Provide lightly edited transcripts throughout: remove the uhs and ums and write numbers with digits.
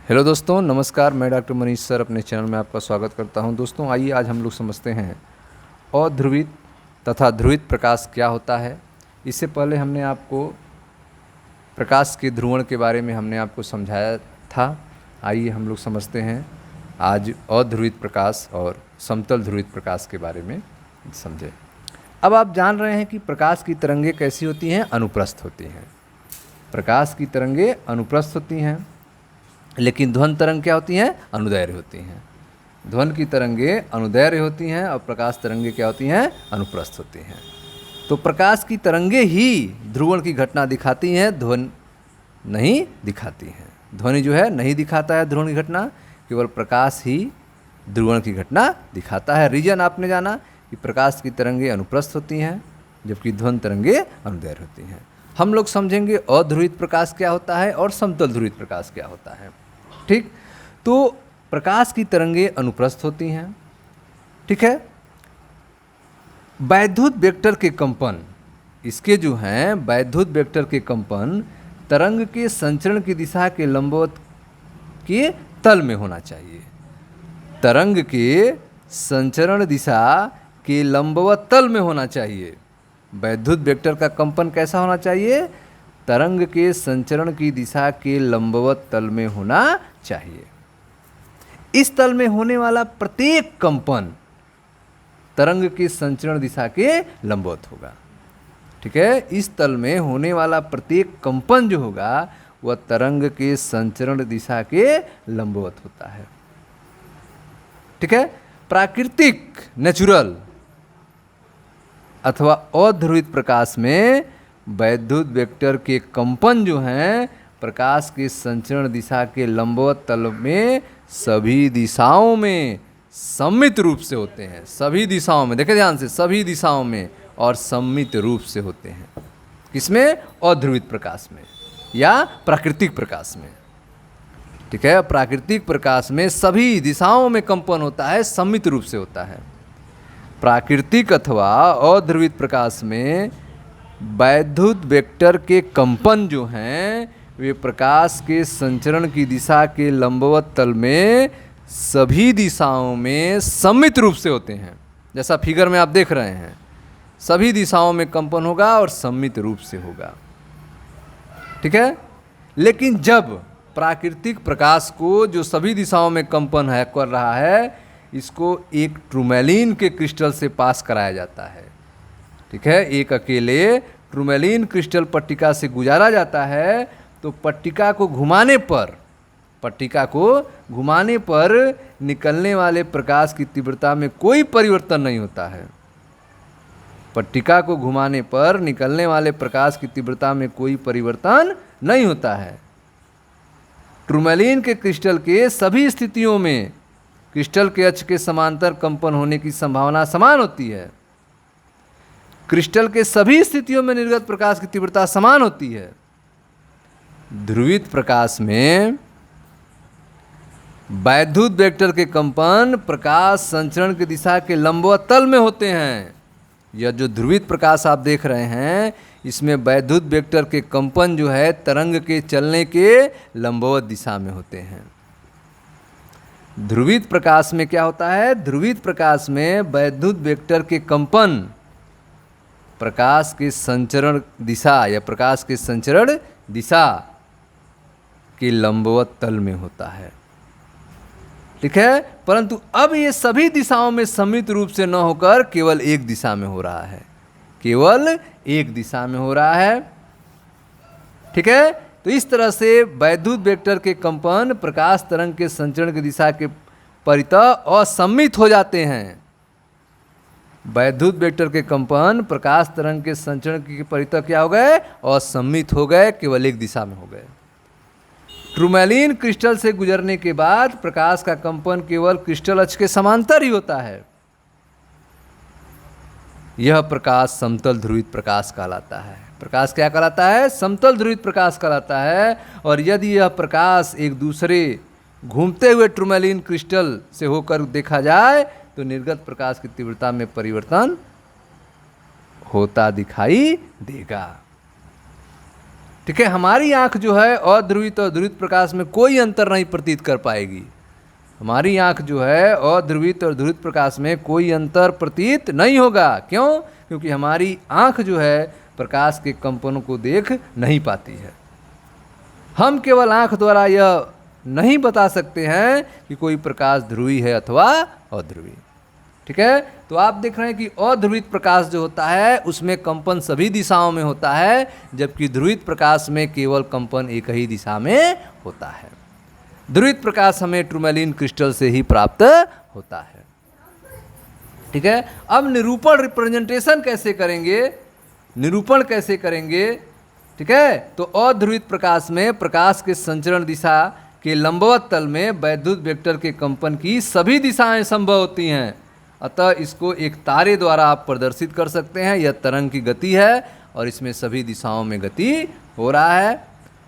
Hello दोस्तों, नमस्कार। मैं डॉक्टर मनीष सर अपने चैनल में आपका स्वागत करता हूं। दोस्तों आइए आज हम लोग समझते हैं अध्रुवित तथा ध्रुवित प्रकाश क्या होता है। इससे पहले हमने आपको प्रकाश के ध्रुवण के बारे में हमने आपको समझाया था। आइए हम लोग समझते हैं आज अध्रुवित प्रकाश और समतल ध्रुवित प्रकाश के बारे में समझें। अब आप जान रहे हैं कि प्रकाश की तरंगें कैसी होती हैं, अनुप्रस्थ होती हैं। प्रकाश की तरंगें अनुप्रस्थ होती हैं, लेकिन ध्वनि तरंग क्या होती हैं, अनुदैर्घ्य होती हैं। ध्वनि की तरंगें अनुदैर्घ्य होती हैं और प्रकाश तरंगें क्या होती हैं, अनुप्रस्थ होती हैं। तो प्रकाश की तरंगें ही ध्रुवण की घटना दिखाती हैं, ध्वनि नहीं दिखाती हैं। ध्वनि जो है नहीं दिखाता है ध्रुवण की घटना, केवल प्रकाश ही ध्रुवण की घटना दिखाता है। रीजन आपने जाना कि प्रकाश की तरंगें अनुप्रस्थ होती हैं जबकि ध्वनि तरंगें अनुदैर्घ्य होती हैं। हम लोग समझेंगे अध्रुवित प्रकाश क्या होता है और समतल ध्रुवित प्रकाश क्या होता है। ठीक, तो प्रकाश की तरंगें अनुप्रस्थ होती हैं। ठीक है, वैद्युत वेक्टर के कंपन, इसके जो हैं वैद्युत वेक्टर के कंपन तरंग के संचरण की दिशा के लंबवत के तल में होना चाहिए। तरंग के संचरण दिशा के लंबवत तल में होना चाहिए। वैद्युत वेक्टर का कंपन कैसा होना चाहिए, तरंग के संचरण की दिशा के लंबवत तल में होना चाहिए। इस तल में होने वाला प्रत्येक कंपन तरंग के संचरण दिशा के लंबवत होगा। ठीक है, इस तल में होने वाला प्रत्येक कंपन जो होगा वह तरंग के संचरण दिशा के लंबवत होता है। ठीक है, प्राकृतिक नेचुरल अथवा अध्रुवित प्रकाश में वैद्युत वेक्टर के कंपन जो हैं प्रकाश के संचरण दिशा के लंबवत तल में सभी दिशाओं में सममित रूप से होते हैं। सभी दिशाओं में, देखें ध्यान से, सभी दिशाओं में और सममित रूप से होते हैं। किसमें, अध्रुवित प्रकाश में या प्राकृतिक प्रकाश में। ठीक है, प्राकृतिक प्रकाश में सभी दिशाओं में कंपन होता है, सममित रूप से होता है। प्राकृतिक अथवा अध्रुवित प्रकाश में वैद्युत वेक्टर के कंपन जो हैं वे प्रकाश के संचरण की दिशा के लंबवत तल में सभी दिशाओं में सममित रूप से होते हैं। जैसा फिगर में आप देख रहे हैं, सभी दिशाओं में कंपन होगा और सममित रूप से होगा। ठीक है, लेकिन जब प्राकृतिक प्रकाश को जो सभी दिशाओं में कंपन है कर रहा है, इसको एक टूरमैलीन के क्रिस्टल से पास कराया जाता है। ठीक है, एक अकेले टूरमैलीन क्रिस्टल पट्टिका से गुजारा जाता है, तो पट्टिका को घुमाने पर निकलने वाले प्रकाश की तीव्रता में कोई परिवर्तन नहीं होता है। पट्टिका को घुमाने पर निकलने वाले प्रकाश की तीव्रता में कोई परिवर्तन नहीं होता है। टूरमैलीन के क्रिस्टल के सभी स्थितियों में क्रिस्टल के अक्ष के समांतर कंपन होने की संभावना समान होती है। क्रिस्टल के सभी स्थितियों में निर्गत प्रकाश की तीव्रता समान होती है। ध्रुवित प्रकाश में वैद्युत वेक्टर के कंपन प्रकाश संचरण की दिशा के लंबवत तल में होते हैं। यह जो ध्रुवित प्रकाश आप देख रहे हैं, इसमें वैद्युत वेक्टर के कंपन जो है तरंग के चलने के लंबवत दिशा में होते हैं। ध्रुवित प्रकाश में क्या होता है, ध्रुवित प्रकाश में वैद्युत वेक्टर के कंपन प्रकाश के संचरण दिशा या प्रकाश के संचरण दिशा के लंबवत तल में होता है। ठीक है, परंतु अब ये सभी दिशाओं में सममित रूप से न होकर केवल एक दिशा में हो रहा है, केवल एक दिशा में हो रहा है। ठीक है, तो इस तरह से वैद्युत वेक्टर के कंपन प्रकाश तरंग के संचरण की दिशा के परितः असममित हो जाते हैं। वैद्युत वेक्टर के कंपन प्रकाश तरंग के संचरण के परितः क्या हो गए, असममित हो गए, केवल एक दिशा में हो गए। टूरमैलीन क्रिस्टल से गुजरने के बाद प्रकाश का कंपन केवल क्रिस्टल अक्ष के समांतर ही होता है। यह प्रकाश समतल ध्रुवित प्रकाश कहलाता है। प्रकाश क्या कहलाता है, समतल ध्रुवित प्रकाश कहलाता है। और यदि यह प्रकाश एक दूसरे घूमते हुए टूरमैलीन क्रिस्टल से होकर देखा जाए तो निर्गत प्रकाश की तीव्रता में परिवर्तन होता दिखाई देगा। ठीक है, हमारी आँख जो है अध्रुवित और ध्रुवित प्रकाश में कोई अंतर नहीं प्रतीत कर पाएगी। हमारी आँख जो है अध्रुवित और ध्रुवित प्रकाश में कोई अंतर प्रतीत नहीं होगा। क्यों? क्योंकि हमारी आँख जो है प्रकाश के कंपनों को देख नहीं पाती है। हम केवल आँख द्वारा यह नहीं बता सकते हैं कि कोई प्रकाश ध्रुवी है अथवा अध्रुवी। ठीक है, तो आप देख रहे हैं कि अध्रुवित प्रकाश जो होता है उसमें कंपन सभी दिशाओं में होता है, जबकि ध्रुवित प्रकाश में केवल कंपन एक ही दिशा में होता है। ध्रुवित प्रकाश हमें टूरमैलिन क्रिस्टल से ही प्राप्त होता है। ठीक है, अब निरूपण रिप्रेजेंटेशन कैसे करेंगे, निरूपण कैसे करेंगे? ठीक है, तो अध्रुवित प्रकाश में प्रकाश के संचरण दिशा के लंबवत तल में वैद्युत वेक्टर के कंपन की सभी दिशाएं संभव होती हैं। अतः इसको एक तारे द्वारा आप प्रदर्शित कर सकते हैं। यह तरंग की गति है और इसमें सभी दिशाओं में गति हो रहा है।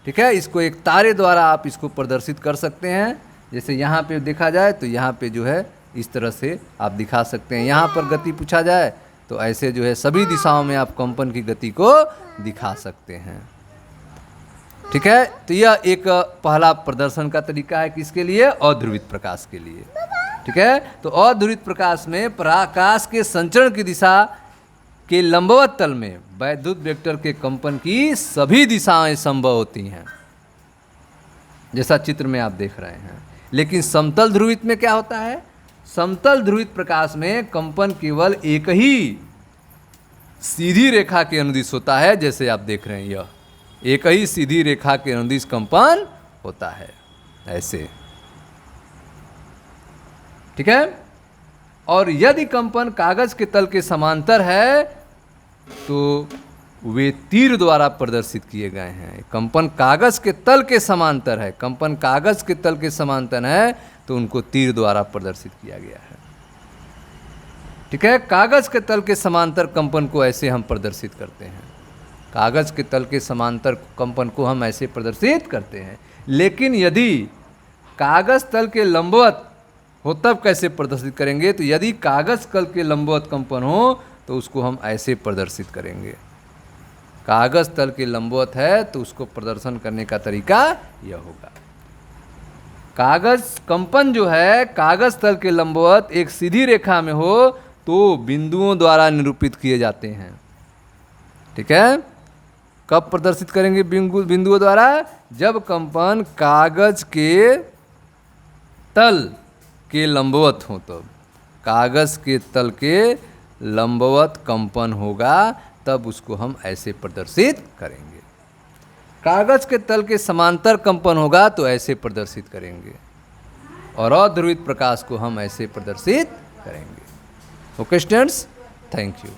ठीक है, इसको एक तारे द्वारा आप इसको प्रदर्शित कर सकते हैं। जैसे यहाँ पे देखा जाए तो यहाँ पे जो है इस तरह से आप दिखा सकते हैं। यहाँ पर गति पूछा जाए तो ऐसे जो है सभी दिशाओं में आप कंपन की गति को दिखा सकते हैं। ठीक है, तो यह एक पहला प्रदर्शन का तरीका है किसके लिए? अध्रुवित प्रकाश के लिए। ठीक है, तो अध्रुवित प्रकाश में प्रकाश के संचरण की दिशा के लंबवत तल में वैद्युत वेक्टर के कंपन की सभी दिशाएं संभव होती हैं, जैसा चित्र में आप देख रहे हैं। लेकिन समतल ध्रुवित में क्या होता है? समतल ध्रुवित प्रकाश में कंपन केवल एक ही सीधी रेखा के अनुदिश होता है। जैसे आप देख रहे हैं, यह एक ही सीधी रेखा के अनुदिश कंपन होता है, ऐसे। ठीक है, और यदि कंपन कागज के तल के समांतर है तो वे तीर द्वारा प्रदर्शित किए गए हैं। कंपन कागज के तल के समांतर है, कंपन कागज के तल के समांतर है तो उनको तीर द्वारा प्रदर्शित किया गया है। ठीक है, कागज के तल के समांतर कंपन को ऐसे हम प्रदर्शित करते हैं। कागज के तल के समांतर कंपन को हम ऐसे प्रदर्शित करते हैं। लेकिन यदि कागज तल के लंबवत हो तब कैसे प्रदर्शित करेंगे? तो यदि कागज तल के लंबवत कंपन हो तो उसको हम ऐसे प्रदर्शित करेंगे। कागज तल के लंबवत है तो उसको प्रदर्शन करने का तरीका यह होगा। कागज कंपन जो है कागज तल के लंबवत एक सीधी रेखा में हो तो बिंदुओं द्वारा निरूपित किए जाते हैं। ठीक है, कब प्रदर्शित करेंगे बिंदुओं द्वारा? जब कंपन कागज के तल के लंबवत हो, तब कागज के तल के लंबवत कंपन होगा तब उसको हम ऐसे प्रदर्शित करेंगे। कागज के तल के समांतर कंपन होगा तो ऐसे प्रदर्शित करेंगे, और अध्रुवित प्रकाश को हम ऐसे प्रदर्शित करेंगे। Okay students, thank you.